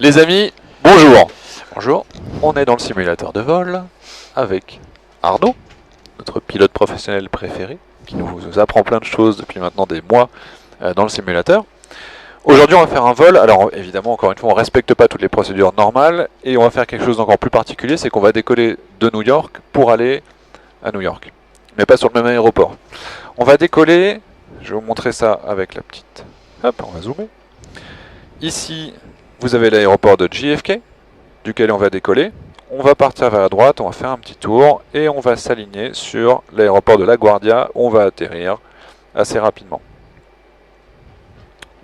Les amis, bonjour. Bonjour. On est dans le simulateur de vol avec Arnaud, notre pilote professionnel préféré, qui nous apprend plein de choses depuis maintenant des mois dans le simulateur. Aujourd'hui, on va faire un vol. Alors évidemment, encore une fois, on ne respecte pas toutes les procédures normales et on va faire quelque chose d'encore plus particulier, c'est qu'on va décoller de New York pour aller à New York, mais pas sur le même aéroport. On va décoller, je vais vous montrer ça avec la petite... Hop, on va zoomer. Ici, vous avez l'aéroport de JFK, duquel on va décoller. On va partir vers la droite, on va faire un petit tour et on va s'aligner sur l'aéroport de LaGuardia. On va atterrir assez rapidement.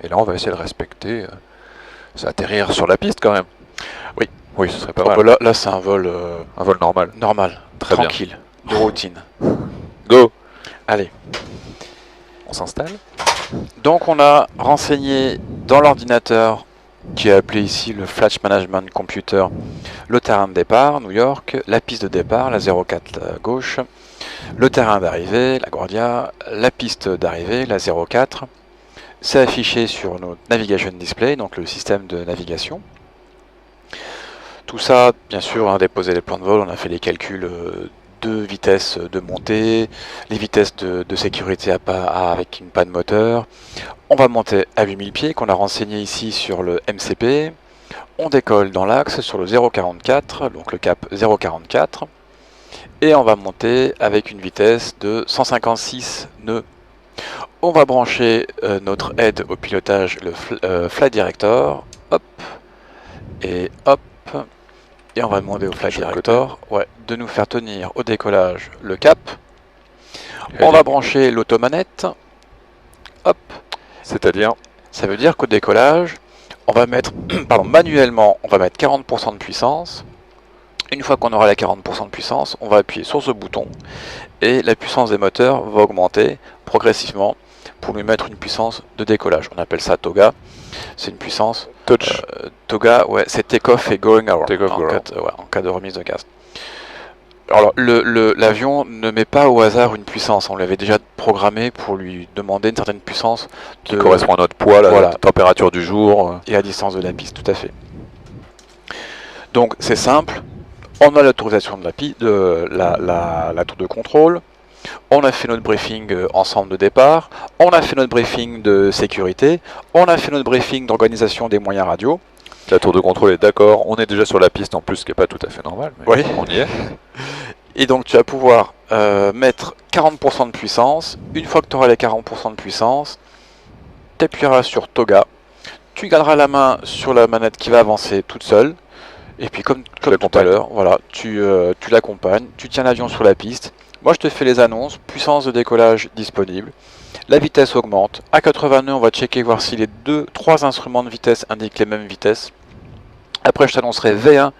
Et là, on va essayer de respecter, atterrir sur la piste quand même. Oui, ce serait pas mal. Là c'est un vol normal. Très tranquille, de routine. Go. Allez. On s'installe. Donc on a renseigné dans l'ordinateur, qui est appelé ici le Flight Management Computer, le terrain de départ, New York, la piste de départ, la 04 à gauche, le terrain d'arrivée, LaGuardia, la piste d'arrivée, la 04. C'est affiché sur notre Navigation Display, donc le système de navigation. Tout ça, bien sûr, on a déposé les plans de vol, on a fait les calculs de vitesse de montée, les vitesses de sécurité avec une panne moteur. On va monter à 8000 pieds, qu'on a renseigné ici sur le MCP. On décolle dans l'axe sur le 044, donc le cap 044. Et on va monter avec une vitesse de 156 nœuds. On va brancher notre aide au pilotage, le Flight Director. Hop. Et hop. Et on va demander au Flight Director de nous faire tenir au décollage le cap. On va brancher l'automanette. Hop. C'est-à-dire, ça veut dire qu'au décollage, on va mettre, manuellement, on va mettre 40% de puissance. Une fois qu'on aura la 40% de puissance, on va appuyer sur ce bouton et la puissance des moteurs va augmenter progressivement pour lui mettre une puissance de décollage. On appelle ça TOGA. C'est une puissance touch. TOGA, c'est take-off et going hour en cas de remise de gaz. Alors l'avion ne met pas au hasard une puissance, on l'avait déjà programmé pour lui demander une certaine puissance qui correspond à notre poids, la température du jour. Et à distance de la piste, tout à fait. Donc c'est simple, on a l'autorisation de la tour de contrôle, on a fait notre briefing ensemble de départ, on a fait notre briefing de sécurité, on a fait notre briefing d'organisation des moyens radio. La tour de contrôle est d'accord, on est déjà sur la piste en plus, ce qui n'est pas tout à fait normal, mais on y est. Et donc tu vas pouvoir mettre 40% de puissance. Une fois que tu auras les 40% de puissance, tu appuieras sur TOGA, tu garderas la main sur la manette qui va avancer toute seule, et puis comme tout à l'heure, tu l'accompagnes, tu tiens l'avion sur la piste. Moi je te fais les annonces, puissance de décollage disponible, la vitesse augmente, à 80 nœuds on va checker voir si les 3 instruments de vitesse indiquent les mêmes vitesses. Après je t'annoncerai V1,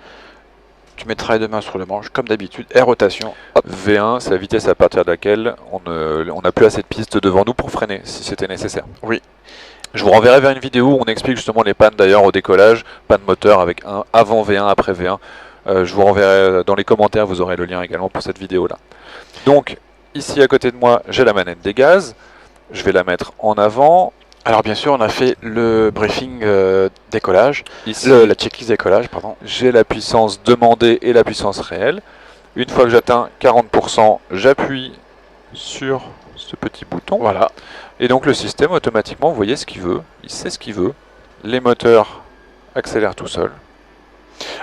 tu mettras les deux mains sur le manche comme d'habitude, et rotation. Hop. V1 c'est la vitesse à partir de laquelle on n'a plus assez de pistes devant nous pour freiner si c'était nécessaire. Oui. Je vous renverrai vers une vidéo où on explique justement les pannes d'ailleurs au décollage, panne moteur avec un avant V1, après V1. Je vous renverrai dans les commentaires, vous aurez le lien également pour cette vidéo là. Donc ici à côté de moi j'ai la manette des gaz, je vais la mettre en avant. Alors bien sûr on a fait le briefing décollage, ici, la checklist décollage pardon. J'ai la puissance demandée et la puissance réelle. Une fois que j'atteins 40%, j'appuie sur ce petit bouton. Voilà. Et donc le système automatiquement, vous voyez ce qu'il veut, il sait ce qu'il veut. Les moteurs accélèrent tout seuls.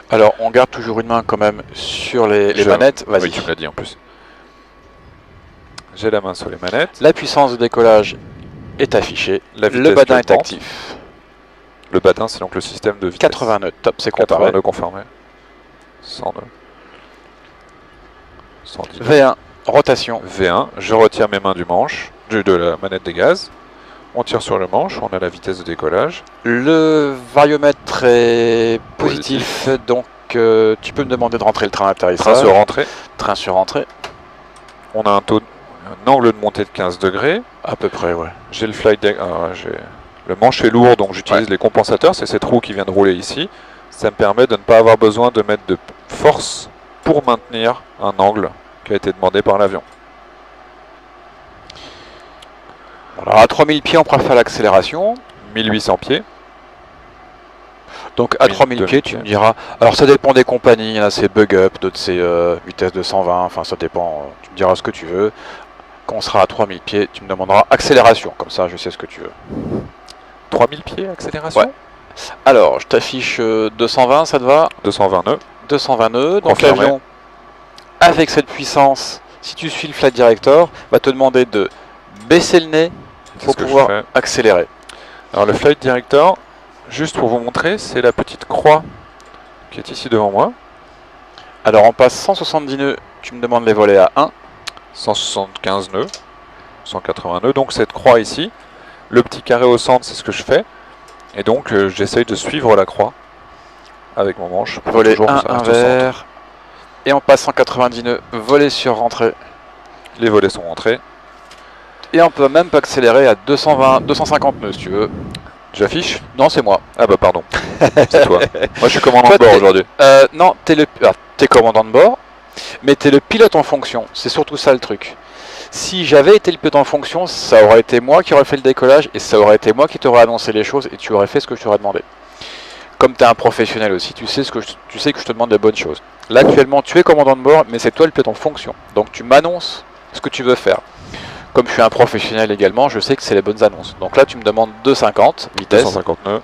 Alors on garde toujours une main quand même sur les manettes. Vas-y. Oui, tu me l'as dit en plus. J'ai la main sur les manettes. La puissance de décollage est affichée. Le badin est actif. Le badin, c'est donc le système de vitesse. 80 nœuds, top, c'est comparé. 80 nœuds confirmé. 100 nœuds. 110 nœuds. V1, rotation. V1, je retire mes mains du manche, de la manette des gaz. On tire sur le manche, on a la vitesse de décollage. Le variomètre est positif. Donc tu peux me demander de rentrer le train d'atterrissage. Train sur rentrée. Train sur rentrée. On a un angle de montée de 15 degrés. À peu près, ouais. J'ai le flight deck. Le manche est lourd, donc j'utilise les compensateurs. C'est cette roue qui vient de rouler ici. Ça me permet de ne pas avoir besoin de mettre de force pour maintenir un angle qui a été demandé par l'avion. Voilà, à 3000 pieds, on pourra faire l'accélération. 1800 pieds. Donc à 3000 pieds, tu me diras. Alors ça dépend des compagnies, il y en a c'est bug up, d'autres c'est vitesse de 120, enfin ça dépend, tu me diras ce que tu veux. Quand on sera à 3000 pieds, tu me demanderas accélération, comme ça je sais ce que tu veux. 3000 pieds, accélération? Ouais. Alors, je t'affiche 220, ça te va? 220 nœuds. 220 nœuds, donc Confirmé. l'avion, avec cette puissance, si tu suis le Flight Director, va te demander de baisser le nez pour pouvoir accélérer. Alors le Flight Director, juste pour vous montrer, c'est la petite croix qui est ici devant moi. Alors on passe 170 nœuds, tu me demandes les volets à 1. 175 nœuds, 180 nœuds, donc cette croix ici. Le petit carré au centre, c'est ce que je fais. Et donc j'essaye de suivre la croix avec mon manche. Volet 1 inverse. Et on passe 190 nœuds, volet sur rentrée. Les volets sont rentrés. Et on peut même pas accélérer à 220, 250 nœuds si tu veux. J'affiche? Non, c'est moi. Ah bah pardon, c'est toi. Moi je suis commandant de bord aujourd'hui. Non, t'es commandant de bord, mais t'es le pilote en fonction. C'est surtout ça le truc. Si j'avais été le pilote en fonction, ça aurait été moi qui aurais fait le décollage et ça aurait été moi qui t'aurais annoncé les choses et tu aurais fait ce que je t'aurais demandé. Comme tu es un professionnel aussi, tu sais que je te demande de bonnes choses. Là actuellement tu es commandant de bord, mais c'est toi le pilote en fonction. Donc tu m'annonces ce que tu veux faire. Comme je suis un professionnel également, je sais que c'est les bonnes annonces. Donc là tu me demandes 250 vitesse. 250 nœuds.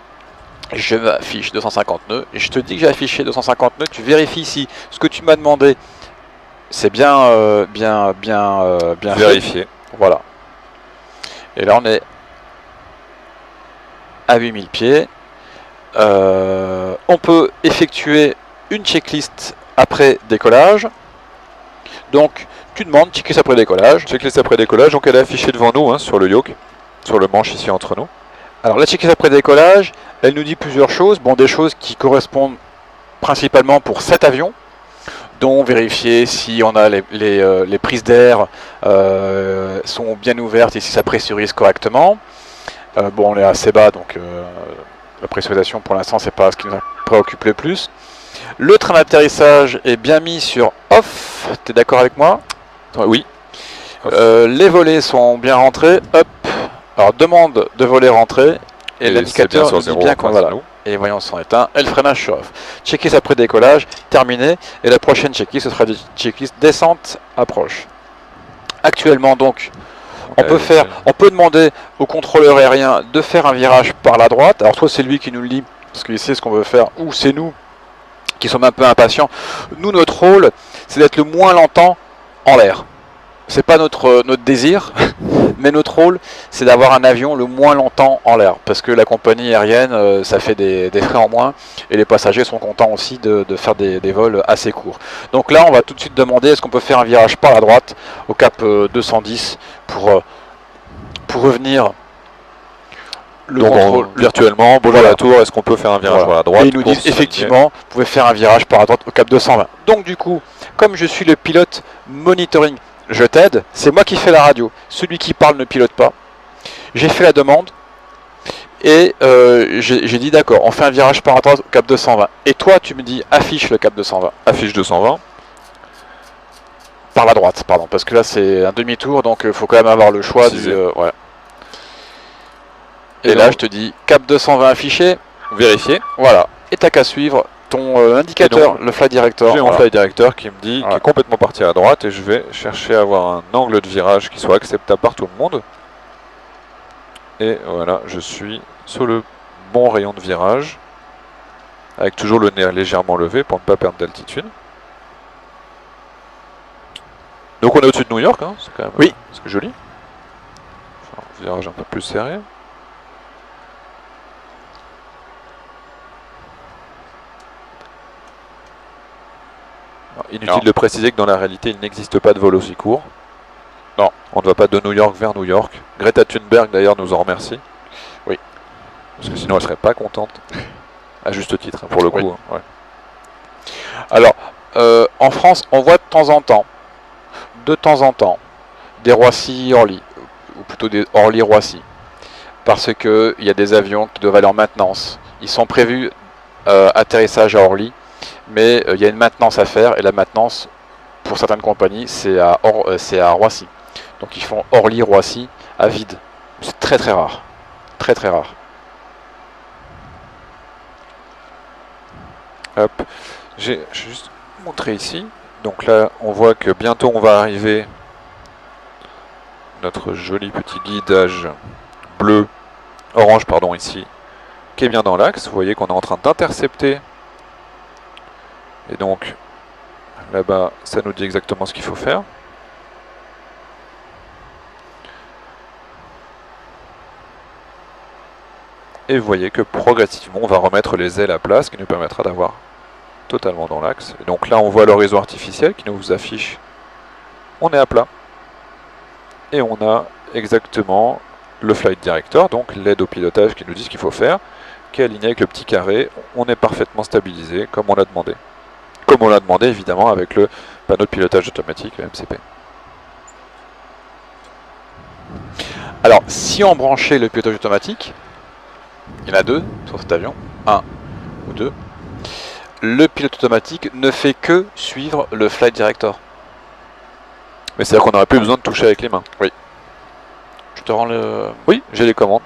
Je m'affiche 250 nœuds et je te dis que j'ai affiché 250 nœuds. Tu vérifies si ce que tu m'as demandé c'est bien vérifié. Fait. Voilà. Et là on est à 8000 pieds. On peut effectuer une checklist après décollage. Donc tu demandes checklist après décollage. Checklist après décollage, donc elle est affichée devant nous hein, sur le yoke, sur le manche ici entre nous. Alors la checklist après décollage, elle nous dit plusieurs choses. Bon, des choses qui correspondent principalement pour cet avion, dont vérifier si on a les prises d'air sont bien ouvertes et si ça pressurise correctement. Bon, on est assez bas, donc la pressurisation pour l'instant c'est pas ce qui nous préoccupe le plus. Le train d'atterrissage est bien mis sur off, tu es d'accord avec moi? Oui. Les volets sont bien rentrés, hop. Alors demande de volet rentré et l'indicateur nous dit bien qu'on voilà. Et voyons son éteint, et le freinage sur off. Checklist après décollage, terminé. Et la prochaine checklist, ce sera des checklist descente, approche. Actuellement donc, on peut demander au contrôleur aérien de faire un virage par la droite. Alors soit c'est lui qui nous le dit, parce qu'il sait ce qu'on veut faire, ou c'est nous qui sommes un peu impatients. Nous, notre rôle, c'est d'être le moins longtemps en l'air. C'est pas notre désir, mais notre rôle, c'est d'avoir un avion le moins longtemps en l'air. Parce que la compagnie aérienne, ça fait des frais en moins, et les passagers sont contents aussi de faire des vols assez courts. Donc là, on va tout de suite demander, est-ce qu'on peut faire un virage par la droite, au cap 210, pour revenir... Donc virtuellement, bonjour voilà. La tour, est-ce qu'on peut faire un virage par la droite? Et ils nous disent effectivement, vous pouvez faire un virage par la droite au cap 220. Donc du coup, comme je suis le pilote monitoring, je t'aide, c'est moi qui fais la radio. Celui qui parle ne pilote pas. J'ai fait la demande et j'ai dit d'accord, on fait un virage par la droite au cap 220. Et toi, tu me dis affiche le cap 220. Affiche 220. Par la droite, pardon, parce que là c'est un demi-tour, donc il faut quand même avoir le choix du... ouais. Et là, je te dis cap 220 affiché, vérifier. Voilà. Et t'as qu'à suivre ton indicateur, le Flight Director. J'ai mon Flight Director qui me dit qu'il est complètement parti à droite et je vais chercher à avoir un angle de virage qui soit acceptable par tout le monde. Et voilà, je suis sur le bon rayon de virage, avec toujours le nez légèrement levé pour ne pas perdre d'altitude. Donc on est au-dessus de New York, hein, c'est quand même joli. Enfin, un virage un peu plus serré. Alors, inutile de préciser que dans la réalité, il n'existe pas de vol aussi court. Non, on ne va pas de New York vers New York. Greta Thunberg d'ailleurs nous en remercie. Oui. Parce que sinon elle serait pas contente. À juste titre, pour le coup. Hein, ouais. Alors, en France, on voit de temps en temps, des Roissy-Orly, ou plutôt des Orly-Roissy. Parce qu'il y a des avions qui doivent aller en maintenance. Ils sont prévus atterrissage à Orly. Mais il y a une maintenance à faire et la maintenance pour certaines compagnies c'est à Roissy. Donc ils font Orly-Roissy à vide. C'est très très rare. Très très rare. Hop. Je vais juste montrer ici. Donc là, on voit que bientôt on va arriver notre joli petit guidage bleu, orange pardon ici, qui est bien dans l'axe. Vous voyez qu'on est en train d'intercepter. Et donc là-bas, ça nous dit exactement ce qu'il faut faire. Et vous voyez que progressivement, on va remettre les ailes à plat, ce qui nous permettra d'avoir totalement dans l'axe. Et donc là, on voit l'horizon artificiel qui nous affiche. On est à plat. Et on a exactement le flight director, donc l'aide au pilotage qui nous dit ce qu'il faut faire, qui est aligné avec le petit carré. On est parfaitement stabilisé, comme on l'a demandé. Comme on l'a demandé, évidemment, avec le panneau de pilotage automatique, le MCP. Alors, si on branchait le pilotage automatique, il y en a deux sur cet avion, un ou deux, le pilote automatique ne fait que suivre le flight director. Mais c'est-à-dire qu'on n'aurait plus besoin de toucher avec les mains. Oui. Je te rends le... Oui, j'ai les commandes.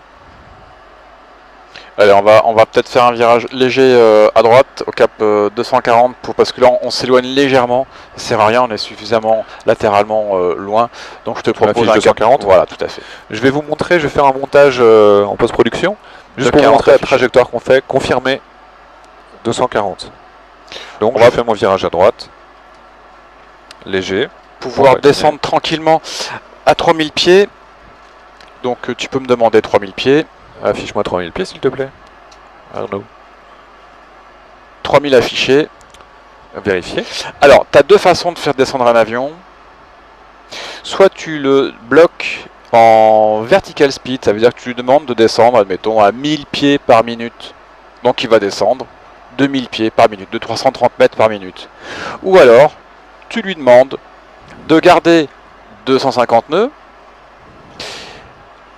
Allez, on va peut-être faire un virage léger à droite au cap 240 parce que là on s'éloigne légèrement. Ça sert à rien, on est suffisamment latéralement loin. Donc je te propose un 240. Voilà, tout à fait. Je vais vous montrer, je vais faire un montage en post-production, juste pour vous montrer la trajectoire qu'on fait, confirmé 240. Donc on va faire mon virage à droite, léger. Pouvoir descendre tranquillement à 3000 pieds. Donc tu peux me demander 3000 pieds. Affiche-moi 3000 pieds s'il te plaît, Arnaud. 3000 affichés. Vérifier. Alors, tu as deux façons de faire descendre un avion. Soit tu le bloques en vertical speed, ça veut dire que tu lui demandes de descendre, admettons, à 1000 pieds par minute. Donc il va descendre 2000 pieds par minute, de 330 mètres par minute. Ou alors, tu lui demandes de garder 250 nœuds.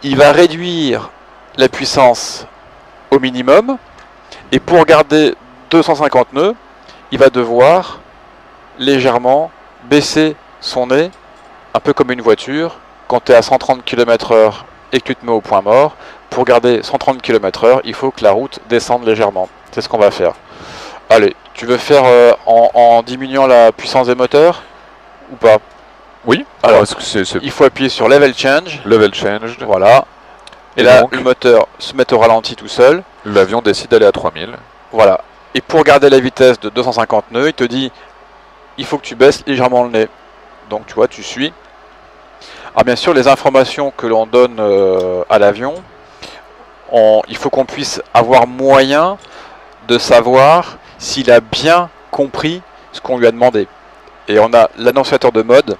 Il va réduire la puissance au minimum, et pour garder 250 nœuds, il va devoir légèrement baisser son nez, un peu comme une voiture. Quand tu es à 130 km/h et que tu te mets au point mort, pour garder 130 km/h, il faut que la route descende légèrement. C'est ce qu'on va faire. Allez, tu veux faire en diminuant la puissance des moteurs ou pas? Oui. Alors, il faut appuyer sur Level Change. Level Change. Voilà. Et là, le moteur se met au ralenti tout seul. L'avion décide d'aller à 3000. Voilà. Et pour garder la vitesse de 250 nœuds, il te dit il faut que tu baisses légèrement le nez. Donc tu vois, tu suis. Alors bien sûr, les informations que l'on donne à l'avion, il faut qu'on puisse avoir moyen de savoir s'il a bien compris ce qu'on lui a demandé. Et on a l'annonciateur de mode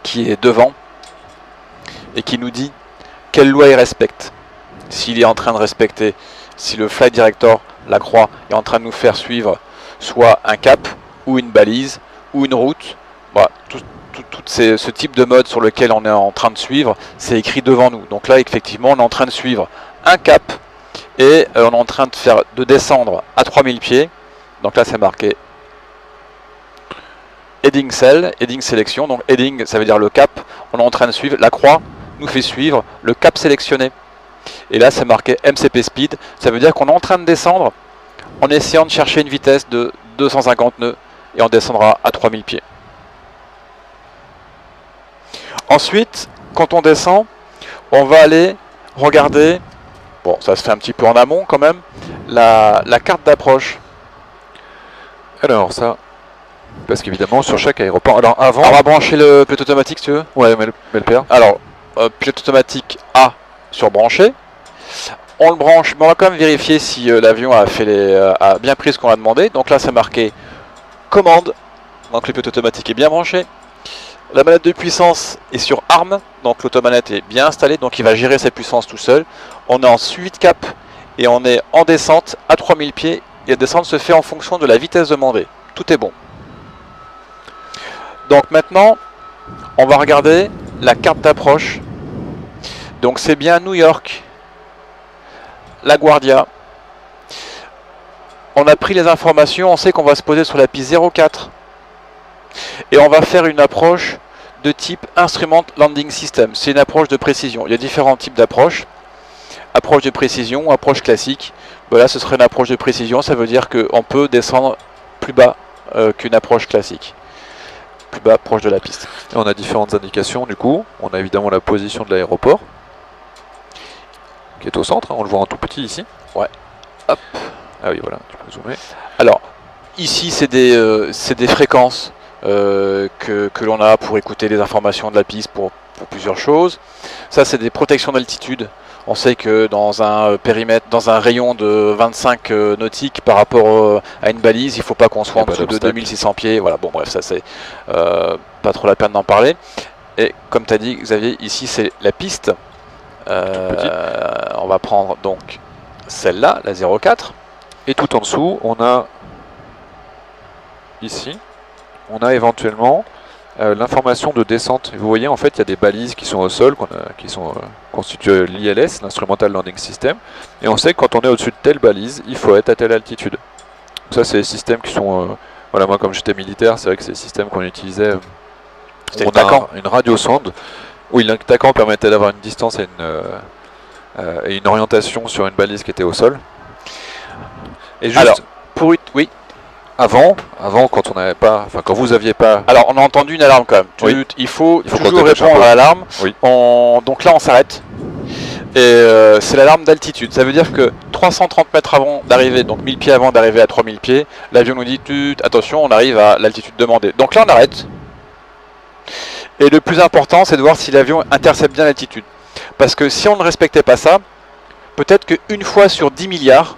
qui est devant et qui nous dit quelle loi il respecte. S'il est en train de respecter, si le flight director, la croix, est en train de nous faire suivre soit un cap, ou une balise, ou une route. Voilà, tout ce type de mode sur lequel on est en train de suivre, c'est écrit devant nous. Donc là, effectivement, on est en train de suivre un cap, et on est en train de descendre à 3000 pieds. Donc là, c'est marqué Heading Cell, Heading Sélection. Donc Heading, ça veut dire le cap. On est en train de suivre, la croix nous fait suivre le cap sélectionné. Et là, c'est marqué MCP Speed. Ça veut dire qu'on est en train de descendre en essayant de chercher une vitesse de 250 nœuds et on descendra à 3000 pieds. Ensuite, quand on descend, on va aller regarder, bon, ça se fait un petit peu en amont quand même, la carte d'approche. Alors ça, parce qu'évidemment sur chaque aéroport, alors avant... On va brancher le pilote automatique si tu veux. Ouais, mais le père. Alors, pilote automatique A sur branché. On le branche, mais on va quand même vérifier si l'avion a bien pris ce qu'on a demandé. Donc là, c'est marqué commande. Donc le pilote automatique est bien branché. La manette de puissance est sur ARM, donc l'automanette est bien installée, donc il va gérer sa puissance tout seul. On est en suivi de cap et on est en descente à 3000 pieds. Et la descente se fait en fonction de la vitesse demandée. Tout est bon. Donc maintenant, on va regarder la carte d'approche. Donc c'est bien New York, LaGuardia. On a pris les informations, on sait qu'on va se poser sur la piste 04. Et on va faire une approche de type Instrument Landing System. C'est une approche de précision. Il y a différents types d'approches. approche de précision ou approche classique. Là, ce serait une approche de précision, ça veut dire qu'on peut descendre plus bas qu'une approche classique. Plus bas, proche de la piste. Et on a différentes indications du coup. On a évidemment la position de l'aéroport, qui est au centre, on le voit en tout petit ici. Ouais. Hop. Ah oui, voilà, tu peux zoomer. Alors, ici, c'est des fréquences que l'on a pour écouter les informations de la piste pour plusieurs choses. Ça, c'est des protections d'altitude. On sait que dans un périmètre, dans un rayon de 25 nautiques par rapport à une balise, il ne faut pas qu'on soit en dessous de 2600 pieds. Voilà, bon bref, ça c'est pas trop la peine d'en parler. Et comme tu as dit, Xavier, ici c'est la piste. On va prendre donc celle-là, la 04. Et tout en dessous, on a ici, on a éventuellement l'information de descente. Vous voyez, en fait, il y a des balises qui sont au sol, qui sont constituées l'ILS, l'Instrumental Landing System. Et on sait que quand on est au-dessus de telle balise, il faut être à telle altitude. Ça, c'est des systèmes qui sont... voilà, moi, comme j'étais militaire, c'est vrai que c'est des systèmes qu'on utilisait. C'était le TACAN. Une radiosonde. Oui, le TACAN permettait d'avoir une distance et une orientation sur une balise qui était au sol. Et juste... Alors, oui. Avant, quand on n'avait pas, enfin quand vous aviez pas. Alors on a entendu une alarme quand même. Oui. Il faut toujours dépêche répondre à l'alarme. Oui. Donc là on s'arrête. Et c'est l'alarme d'altitude. Ça veut dire que 330 mètres avant d'arriver, donc 1000 pieds avant d'arriver à 3000 pieds, l'avion nous dit attention, on arrive à l'altitude demandée. Donc là on arrête. Et le plus important, c'est de voir si l'avion intercepte bien l'altitude. Parce que si on ne respectait pas ça, peut-être qu'une fois sur 10 milliards,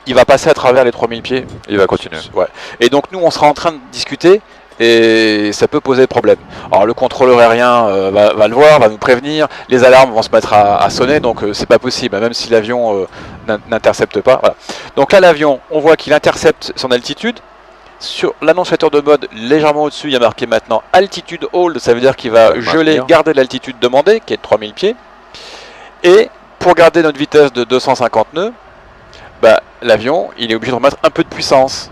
il va passer à travers les 3000 pieds. Il va continuer. Ouais. Et donc nous, on sera en train de discuter et ça peut poser problème. Alors le contrôleur aérien va le voir, va nous prévenir, les alarmes vont se mettre à sonner, donc c'est pas possible, même si l'avion n'intercepte pas. Voilà. Donc là, l'avion, on voit qu'il intercepte son altitude. Sur l'annonciateur de mode, légèrement au-dessus, il y a marqué maintenant Altitude Hold, ça veut dire qu'il va geler, garder l'altitude demandée, qui est de 3000 pieds. Et pour garder notre vitesse de 250 nœuds, l'avion, il est obligé de remettre un peu de puissance.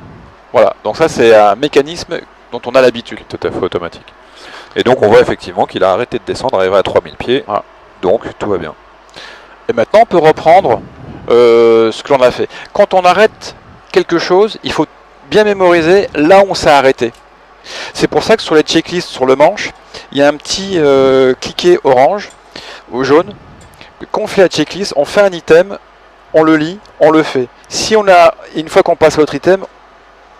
Voilà, donc ça c'est un mécanisme dont on a l'habitude. Tout à fait automatique. Et donc on voit effectivement qu'il a arrêté de descendre, arrivé à 3000 pieds. Voilà. Donc tout va bien. Et maintenant on peut reprendre ce que l'on a fait. Quand on arrête quelque chose, il faut bien mémoriser là où on s'est arrêté. C'est pour ça que sur les checklists sur le manche, il y a un petit cliquet orange ou jaune. Quand on fait la checklist, on fait un item, on le lit, on le fait. Si on a, une fois qu'on passe à l'autre item,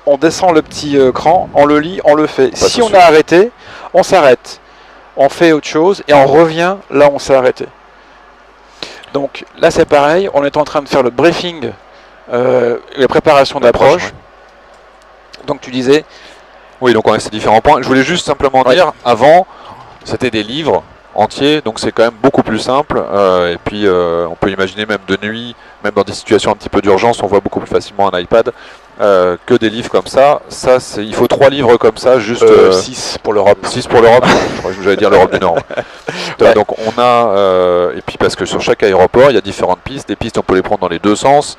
on descend le petit cran, on le lit, on le fait. Si on a arrêté, on s'arrête. On fait autre chose et on revient là où on s'est arrêté. Donc là c'est pareil, on est en train de faire le briefing, les préparations d'approche. Ouais. Donc tu disais... Oui, donc on a ces différents points. Je voulais juste simplement dire, avant, c'était des livres entiers, donc c'est quand même beaucoup plus simple. Et puis on peut imaginer même de nuit, même dans des situations un petit peu d'urgence, on voit beaucoup plus facilement un iPad que des livres comme ça. Il faut 3 livres comme ça, juste 6 pour l'Europe. 6 pour l'Europe. Je crois que j'allais dire l'Europe du Nord. Ouais. Donc on a, et puis parce que sur chaque aéroport, il y a différentes pistes. Des pistes, on peut les prendre dans les deux sens.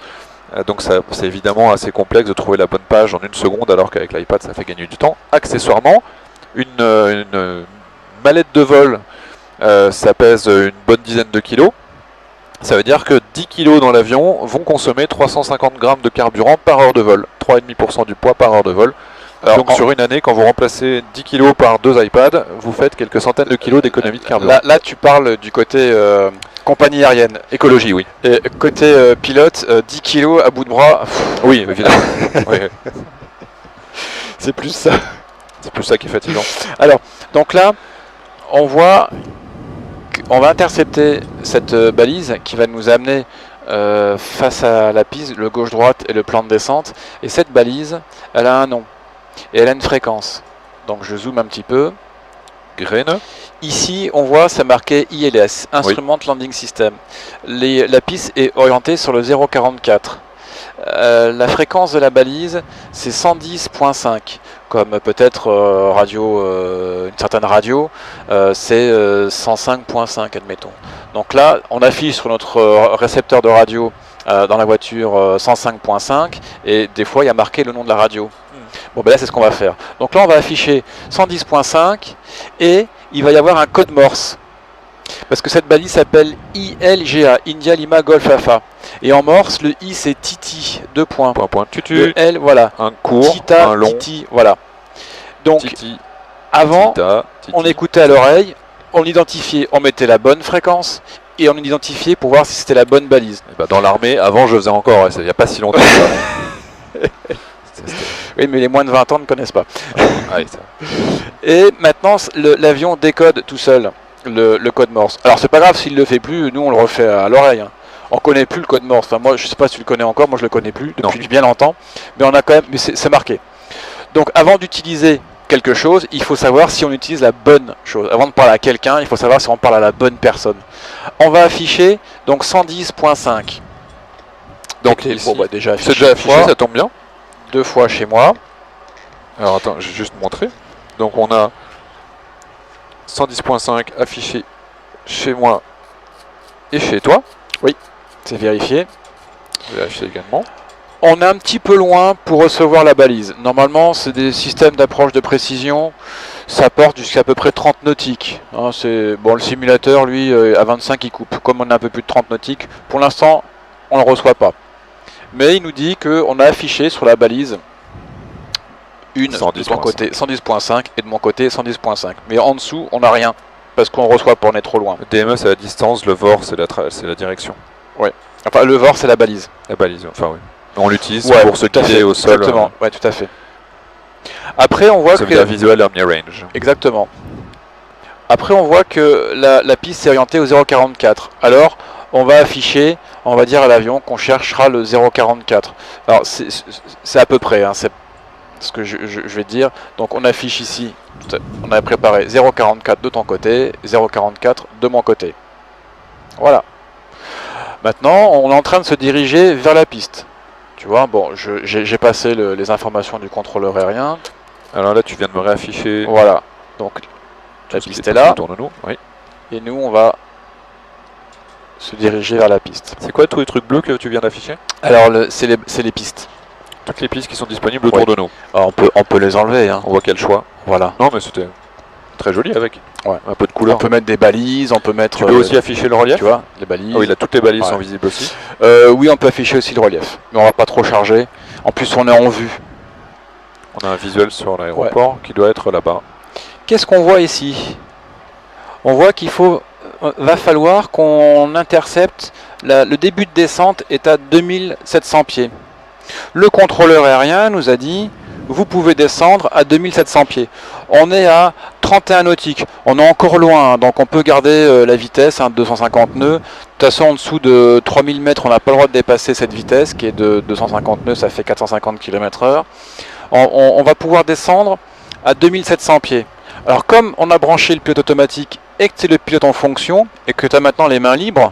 Donc c'est évidemment assez complexe de trouver la bonne page en 1 seconde, alors qu'avec l'iPad, ça fait gagner du temps. Accessoirement, une mallette de vol, ça pèse une bonne dizaine de kilos. Ça veut dire que 10 kilos dans l'avion vont consommer 350 grammes de carburant par heure de vol. 3,5% du poids par heure de vol. Alors, donc sur une année, quand vous remplacez 10 kilos par 2 iPads, vous faites quelques centaines de kilos d'économie de carburant. Là tu parles du côté compagnie aérienne. Écologie, oui. Et côté pilote, 10 kilos à bout de bras. Oui, évidemment. Oui. C'est plus ça. C'est plus ça qui est fatigant. Alors, donc là, on voit qu'on va intercepter cette balise qui va nous amener face à la piste, le gauche-droite et le plan de descente. Et cette balise, elle a un nom. Et elle a une fréquence. Donc je zoome un petit peu. Graine. Ici, on voit, c'est marqué ILS, Instrument Landing System. La piste est orientée sur le 044. La fréquence de la balise, c'est 110.5. Comme peut-être une certaine radio, c'est 105.5, admettons. Donc là, on affiche sur notre récepteur de radio dans la voiture 105.5 et des fois, il y a marqué le nom de la radio. Bon, ben là, c'est ce qu'on va faire. Donc là, on va afficher 110.5 et il va y avoir un code Morse. Parce que cette balise s'appelle ILGA, India Lima Golf Alpha. Et en morse, le I c'est Titi, 2 points. Point, tutu. Le L, voilà. Un court, Tita, un long. Titi, voilà. Donc, Titi, avant, tita, titi. on écoutait à l'oreille, on identifiait, on mettait la bonne fréquence, et on identifiait pour voir si c'était la bonne balise. Et bah, dans l'armée, avant je faisais encore, il n'y a pas si longtemps que ça. Oui, mais les moins de 20 ans ne connaissent pas. Ah, oui, ça. Et maintenant, l'avion décode tout seul le code morse. Alors, c'est pas grave s'il le fait plus, nous on le refait à l'oreille. Hein. On connaît plus le code morse. Enfin, moi, je sais pas si tu le connais encore, moi je le connais plus depuis bien longtemps. Mais on a quand même, mais c'est marqué. Donc, avant d'utiliser quelque chose, il faut savoir si on utilise la bonne chose. Avant de parler à quelqu'un, il faut savoir si on parle à la bonne personne. On va afficher donc 110.5. Donc, ici, bon, bah, déjà c'est déjà affiché, ça tombe bien. 2 fois chez moi. Alors attends, je vais juste montrer. Donc on a 110.5 affiché chez moi et chez toi. C'est vérifié. Je vais afficher également. On est un petit peu loin pour recevoir la balise. Normalement, c'est des systèmes d'approche de précision. Ça porte jusqu'à peu près 30 nautiques. Hein, bon, le simulateur, lui, à 25, il coupe. Comme on a un peu plus de 30 nautiques, pour l'instant, on ne le reçoit pas. Mais il nous dit qu'on a affiché sur la balise une de ton côté 110.5 et de mon côté 110.5. Mais en dessous, on n'a rien. Parce qu'on ne reçoit pas, on est trop loin. Le DME c'est la distance, le VOR c'est la direction. Ouais. Enfin, le VOR, c'est la balise. La balise, enfin oui. On l'utilise Ouais, pour se guider au sol. Exactement, ouais, tout à fait. Après, on voit ça que... veut dire visual Omni Range. Exactement. Après, on voit que la piste est orientée au 0,44. Alors, on va afficher, on va dire à l'avion qu'on cherchera le 0,44. Alors, c'est à peu près, hein, c'est ce que je vais te dire. Donc, on affiche ici, on a préparé 0,44 de ton côté, 0,44 de mon côté. Voilà. Maintenant, on est en train de se diriger vers la piste. Tu vois, bon, j'ai passé les informations du contrôleur aérien. Alors là, tu viens de me réafficher. Voilà. Donc, la piste est là. Nous. Oui. Et nous, on va se diriger vers la piste. C'est quoi tous les trucs bleus que tu viens d'afficher? Alors, c'est les pistes. Toutes les pistes qui sont disponibles autour de nous. Alors, on peut les enlever. Hein. On voit quel choix. Voilà. Non, mais c'était très joli avec. Ouais. Un peu de couleur. On peut mettre des balises, on peut mettre... Tu peux aussi afficher le relief. Tu vois, les balises. Ah oui, là, toutes les balises sont visibles aussi. Oui, on peut afficher aussi le relief. Mais on va pas trop charger. En plus, on est en vue. On a un visuel sur l'aéroport qui doit être là-bas. Qu'est-ce qu'on voit ici? On voit qu'il va falloir qu'on intercepte, le début de descente est à 2700 pieds. Le contrôleur aérien nous a dit, vous pouvez descendre à 2700 pieds. On est à 31 nautiques, on est encore loin, hein, donc on peut garder la vitesse, hein, 250 nœuds. De toute façon, en dessous de 3000 mètres, on n'a pas le droit de dépasser cette vitesse, qui est de 250 nœuds, ça fait 450 km/h. On va pouvoir descendre à 2700 pieds. Alors comme on a branché le pilote automatique et que c'est le pilote en fonction, et que tu as maintenant les mains libres,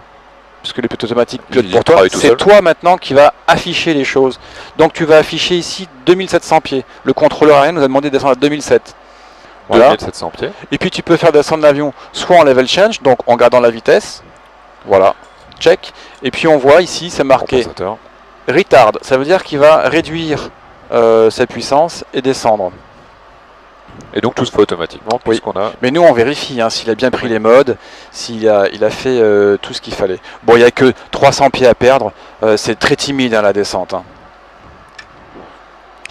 puisque le pilote automatique pilote pour toi, c'est toi maintenant qui va afficher les choses. Donc tu vas afficher ici 2700 pieds. Le contrôleur aérien nous a demandé de descendre à 2007. Voilà. 2700 pieds. Et puis tu peux faire descendre l'avion soit en level change, donc en gardant la vitesse. Voilà, check. Et puis on voit ici, c'est marqué retard. Ça veut dire qu'il va réduire sa puissance et descendre. Et donc tout se fait automatiquement puisqu'on a... Mais nous on vérifie hein, s'il a bien pris les modes, s'il a fait tout ce qu'il fallait. Bon, il n'y a que 300 pieds à perdre, c'est très timide hein, la descente. Hein.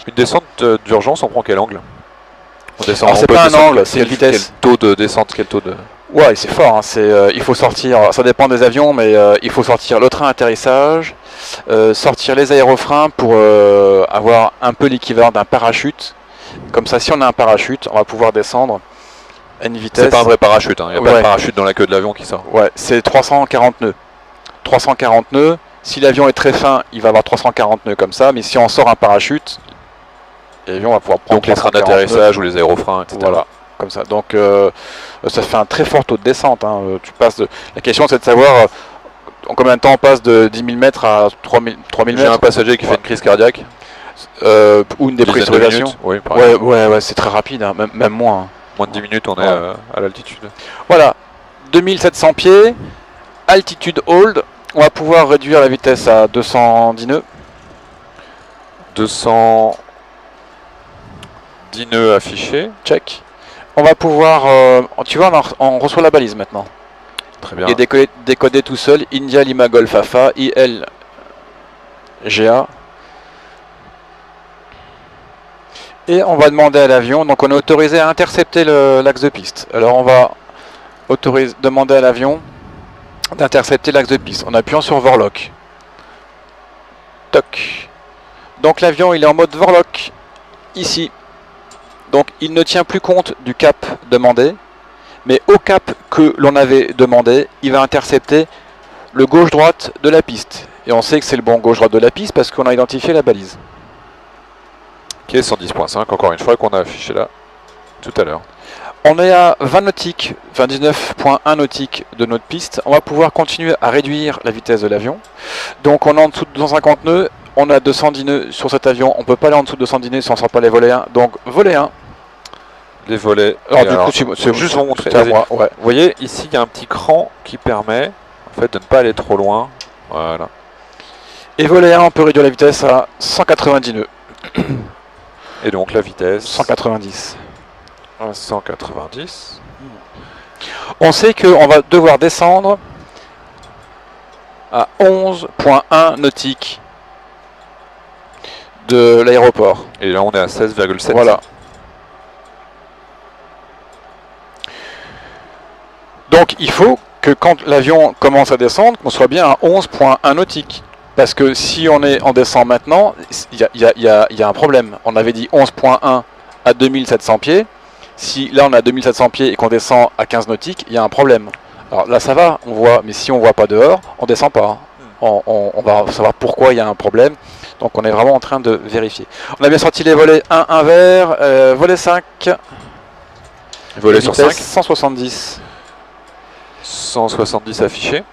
Une descente d'urgence, on prend quel angle? On descend. Alors c'est pas un angle, c'est une vitesse. Quel taux de descente, quel taux de... Ouais, c'est fort, hein, il faut sortir, ça dépend des avions, mais il faut sortir le train atterrissage, sortir les aérofreins pour avoir un peu l'équivalent d'un parachute. Comme ça, si on a un parachute, on va pouvoir descendre à une vitesse... C'est pas un vrai parachute, hein. Il n'y a pas de parachute dans la queue de l'avion qui sort. Ouais, c'est 340 nœuds. 340 nœuds, si l'avion est très fin, il va avoir 340 nœuds comme ça, mais si on sort un parachute, l'avion va pouvoir prendre... Donc les trains d'atterrissage ou les aérofreins, etc. Voilà, comme ça. Donc ça fait un très fort taux de descente. Hein. La question c'est de savoir en combien de temps on passe de 10 000 mètres à 3000 mètres. J'ai un passager qui fait une crise cardiaque. Ou une dépressurisation. Oui, ouais, c'est très rapide, hein, même moins. Hein. Moins de 10 minutes, on est à l'altitude. Voilà, 2700 pieds, altitude hold. On va pouvoir réduire la vitesse à 210 nœuds. 210 nœuds affichés. Check. On va pouvoir... tu vois, on reçoit la balise maintenant. Très bien. Et décodé tout seul, India Lima Golf Alpha, IL GA. Et on va demander à l'avion, donc on est autorisé à intercepter l'axe de piste. Alors on va demander à l'avion d'intercepter l'axe de piste en appuyant sur Vorlock. Toc. Donc l'avion il est en mode Vorlock, ici. Donc il ne tient plus compte du cap demandé, mais au cap que l'on avait demandé, il va intercepter le gauche-droite de la piste. Et on sait que c'est le bon gauche-droite de la piste parce qu'on a identifié la balise. Qui est 110.5, encore une fois, qu'on a affiché là tout à l'heure. On est à 20 nautiques, 29.1 nautiques de notre piste. On va pouvoir continuer à réduire la vitesse de l'avion. Donc on est en dessous de 250 nœuds, on a 210 nœuds sur cet avion. On ne peut pas aller en dessous de 210 nœuds si on ne sort pas les volets 1. Donc volet 1. Les volets. Alors du coup, c'est juste pour montrer. à moi. Ouais. Vous voyez, ici, il y a un petit cran qui permet en fait, de ne pas aller trop loin. Voilà. Et volet 1, on peut réduire la vitesse à 190 nœuds. Et donc la vitesse 190. à 190. On sait qu'on va devoir descendre à 11.1 nautiques de l'aéroport. Et là on est à 16,7. Voilà. Donc il faut que quand l'avion commence à descendre, qu'on soit bien à 11.1 nautiques. Parce que si on descend maintenant, il y a un problème. On avait dit 11.1 à 2700 pieds. Si là on est à 2700 pieds et qu'on descend à 15 nautiques, il y a un problème. Alors là ça va, on voit, mais si on voit pas dehors, on descend pas. On va savoir pourquoi il y a un problème. Donc on est vraiment en train de vérifier. On a bien sorti les volets 1 vert, volet 5. Volet sur 5. 170. 170 affiché.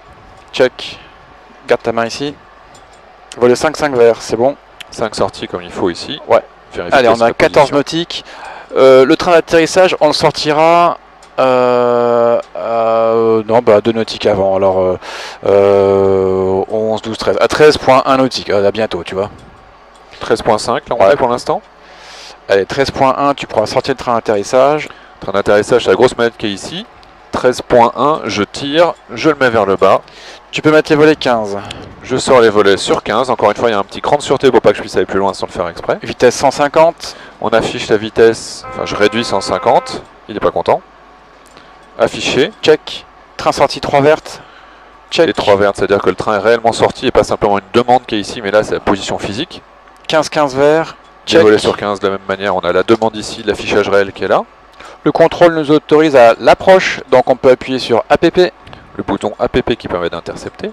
Check. Garde ta main ici. Volet 5 vert, c'est bon. 5 sorties comme il faut ici. Ouais. Vérifier Allez, on a sa 14 position. nautiques. Le train d'atterrissage, on le sortira non, bah 2 nautiques avant. Alors 11, 12, 13. À 13.1 nautiques. À bientôt, tu vois. 13.5 là on est pour l'instant. Allez, 13.1, tu pourras sortir le train d'atterrissage. Train d'atterrissage, c'est la grosse manette qui est ici. 13.1, je tire, je le mets vers le bas. Tu peux mettre les volets 15. Je sors les volets sur 15. Encore une fois, il y a un petit cran de sûreté pour pas que je puisse aller plus loin sans le faire exprès. Vitesse 150. On affiche la vitesse, enfin je réduis 150. Il n'est pas content. Affiché. Check. Train sorti 3 vertes. Check. Les 3 vertes, c'est-à-dire que le train est réellement sorti et pas simplement une demande qui est ici, mais là c'est la position physique. 15 vert. Les Check. volets sur 15 de la même manière, on a la demande ici, l'affichage réel qui est là. Le contrôle nous autorise à l'approche, donc on peut appuyer sur APP. Le bouton APP qui permet d'intercepter.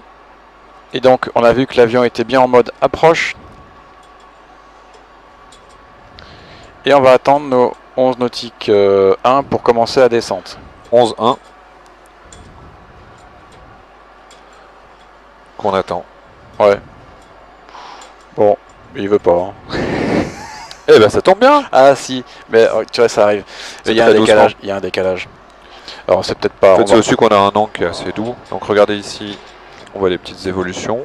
Et donc on a vu que l'avion était bien en mode approche. Et on va attendre nos 11 nautiques 1 pour commencer la descente. 11.1. Qu'on attend. Ouais. Bon, il veut pas. Hein. Eh ben ça tombe bien. Ah si, mais tu vois ça arrive. C'est Il y a un très décalage. doucement. Il y a un décalage. Alors c'est peut-être pas. En fait, on c'est va- aussi qu'on a un angle qui est assez doux. Donc regardez ici, on voit les petites évolutions.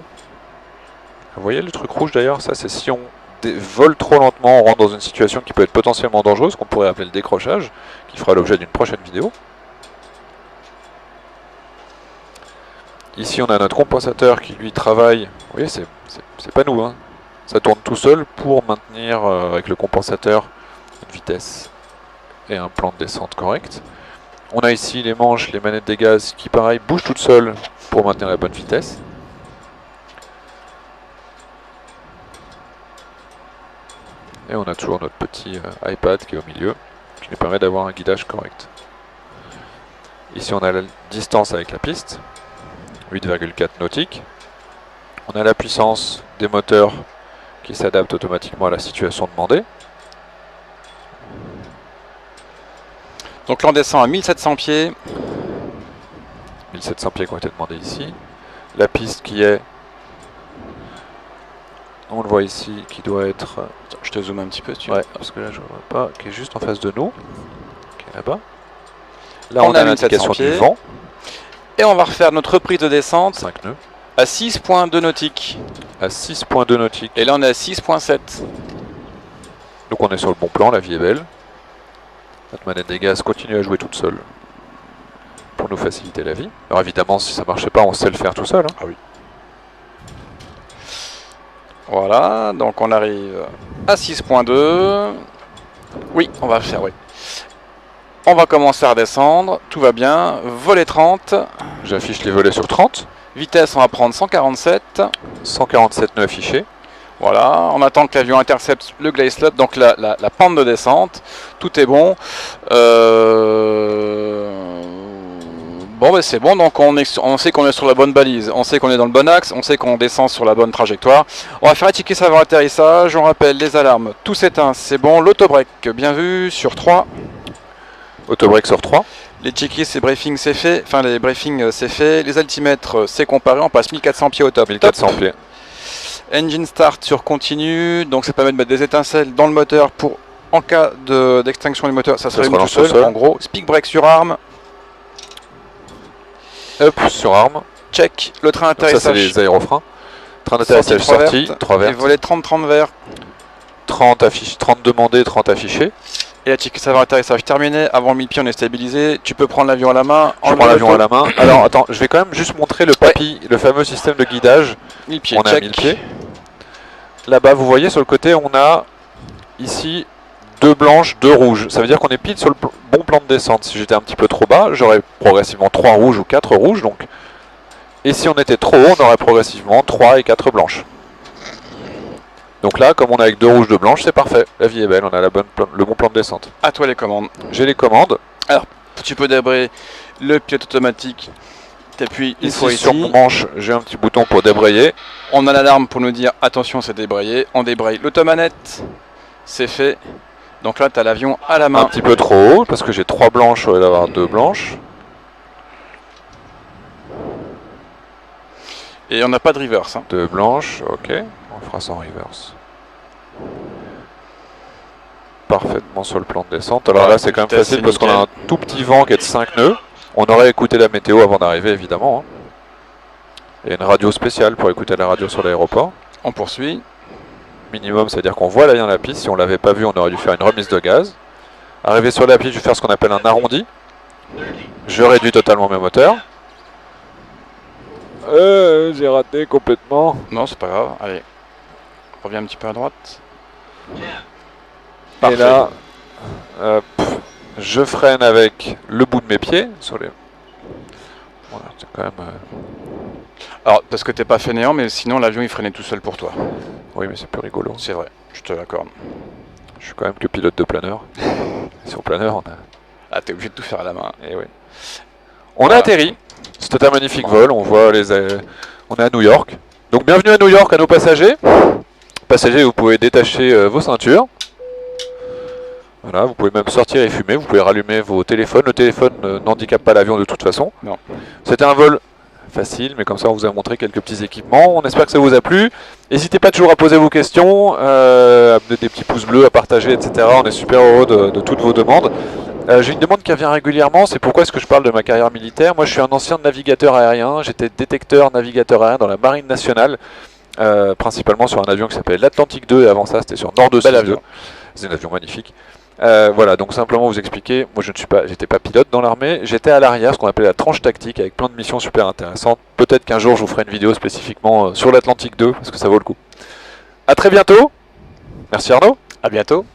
Vous voyez le truc rouge d'ailleurs, ça c'est si on vole trop lentement, on rentre dans une situation qui peut être potentiellement dangereuse, qu'on pourrait appeler le décrochage, qui fera l'objet d'une prochaine vidéo. Ici on a notre compensateur qui lui travaille, vous voyez c'est pas nous, hein. Ça tourne tout seul pour maintenir avec le compensateur une vitesse et un plan de descente correct. On a ici les manches, les manettes des gaz qui pareil bougent toutes seules pour maintenir la bonne vitesse. Et on a toujours notre petit iPad qui est au milieu, qui nous permet d'avoir un guidage correct. Ici on a la distance avec la piste, 8,4 nautiques. On a la puissance des moteurs qui s'adapte automatiquement à la situation demandée. Donc là on descend à 1700 pieds. 1700 pieds qui ont été demandés ici. La piste qui est, on le voit ici, qui doit être... Attends, je te zoome un petit peu si tu veux. Ouais, parce que là je ne vois pas, qui est juste en face de nous, qui est là-bas. Là On on a a 1700 l'indication du pieds. vent, Et on va refaire notre reprise de descente 5 nœuds, à 6.2 nautiques. à 6.2 nautiques. Et là on est à 6.7. Donc on est sur le bon plan, la vie est belle. Notre manette des gaz continue à jouer toute seule pour nous faciliter la vie. Alors évidemment, si ça marchait pas, on sait le faire tout seul. Hein. Ah oui. Voilà, donc on arrive à 6.2. Oui, on va le faire, oui. On va commencer à redescendre, tout va bien. Volet 30. J'affiche les volets sur 30. Vitesse, on va prendre 147. 147 nœuds affichés. Voilà, on attend que l'avion intercepte le glide slot, donc la pente de descente. Tout est bon. Bon, ben c'est bon, donc on sait qu'on est sur la bonne balise, on sait qu'on est dans le bon axe, on sait qu'on descend sur la bonne trajectoire. On va faire étiqueter ça avant l'atterrissage. On rappelle les alarmes, tout s'éteint, c'est bon. L'autobreak, bien vu, sur 3. Autobreak sur 3. Les checklists et briefings c'est fait, enfin les briefings c'est fait. Les altimètres c'est comparé, on passe 1400 pieds au top. 1400 pieds. Engine start sur continu, donc ça permet de mettre des étincelles dans le moteur pour, en cas d'extinction du moteur, ça se rallume tout seul. En gros, speak brake sur arme. Up sur arme. Check, le train d'atterrissage. Ça c'est les aérofreins. Train d'atterrissage sorti, 3 vertes. Les volets 30-30 verts. 30 demandés, 30 affichés. Et la check avant l'atterrissage terminé. Avant 1000 pieds on est stabilisé. Tu peux prendre l'avion à la main. Je prends l'avion à la main. Alors attends, je vais quand même juste montrer le papy, le fameux système de guidage. 1000 pieds, on est à 1000 pieds. Là-bas, vous voyez sur le côté, on a ici 2 blanches, 2 rouges. Ça veut dire qu'on est pile sur le bon plan de descente. Si j'étais un petit peu trop bas, j'aurais progressivement 3 rouges ou 4 rouges. Donc. Et si on était trop haut, on aurait progressivement 3 et 4 blanches. Donc là, comme on est avec 2 rouges, 2 blanches, c'est parfait. La vie est belle, on a le bon plan de descente. À toi les commandes. J'ai les commandes. Alors, tu peux débrayer le pilote automatique. T'appuies une fois ici. Sur mon manche, j'ai un petit bouton pour débrayer. On a l'alarme pour nous dire attention, c'est débrayé. On débraye l'automanette. C'est fait. Donc là, tu as l'avion à la main. Un petit peu trop haut, parce que j'ai 3 blanches au lieu d'avoir 2 blanches. Et on n'a pas de reverse. Hein. 2 blanches, ok. On fera sans reverse. Parfaitement sur le plan de descente. Alors là, c'est quand même facile parce qu'on a un tout petit vent qui est de 5 nœuds. On aurait écouté la météo avant d'arriver, évidemment. Hein. Il y a une radio spéciale pour écouter la radio sur l'aéroport. On poursuit. Minimum, c'est-à-dire qu'on voit bien la piste. Si on ne l'avait pas vu, on aurait dû faire une remise de gaz. Arrivé sur la piste, je vais faire ce qu'on appelle un arrondi. Je réduis totalement mes moteurs. J'ai raté complètement. Non, c'est pas grave. Allez, reviens un petit peu à droite. Parfait. Et là, je freine avec le bout de mes pieds sur les. Voilà, c'est quand même. Alors, parce que t'es pas fainéant, mais sinon l'avion il freinait tout seul pour toi. Oui, mais c'est plus rigolo. C'est vrai, je te l'accorde. Je suis quand même que pilote de planeur. Sur planeur, on a. Ah, t'es obligé de tout faire à la main. Et oui. On a atterri. C'était un magnifique vol. On voit les. On est à New York. Donc bienvenue à New York à nos passagers. Passagers, vous pouvez détacher vos ceintures. Voilà, vous pouvez même sortir et fumer. Vous pouvez rallumer vos téléphones. Le téléphone n'handicape pas l'avion de toute façon. Non. C'était un vol facile, mais comme ça on vous a montré quelques petits équipements. On espère que ça vous a plu. N'hésitez pas toujours à poser vos questions, à mettre des petits pouces bleus, à partager, etc. On est super heureux de toutes vos demandes. J'ai une demande qui revient régulièrement, c'est pourquoi est-ce que je parle de ma carrière militaire. Moi je suis un ancien navigateur aérien, j'étais détecteur navigateur aérien dans la marine nationale, principalement sur un avion qui s'appelle l'Atlantique 2, et avant ça c'était sur Nord 262. C'est un avion magnifique. Voilà, donc simplement vous expliquer, moi j'étais pas pilote dans l'armée, j'étais à l'arrière, ce qu'on appelait la tranche tactique, avec plein de missions super intéressantes. Peut-être qu'un jour je vous ferai une vidéo spécifiquement sur l'Atlantique 2, parce que ça vaut le coup. A très bientôt, merci Arnaud. À bientôt.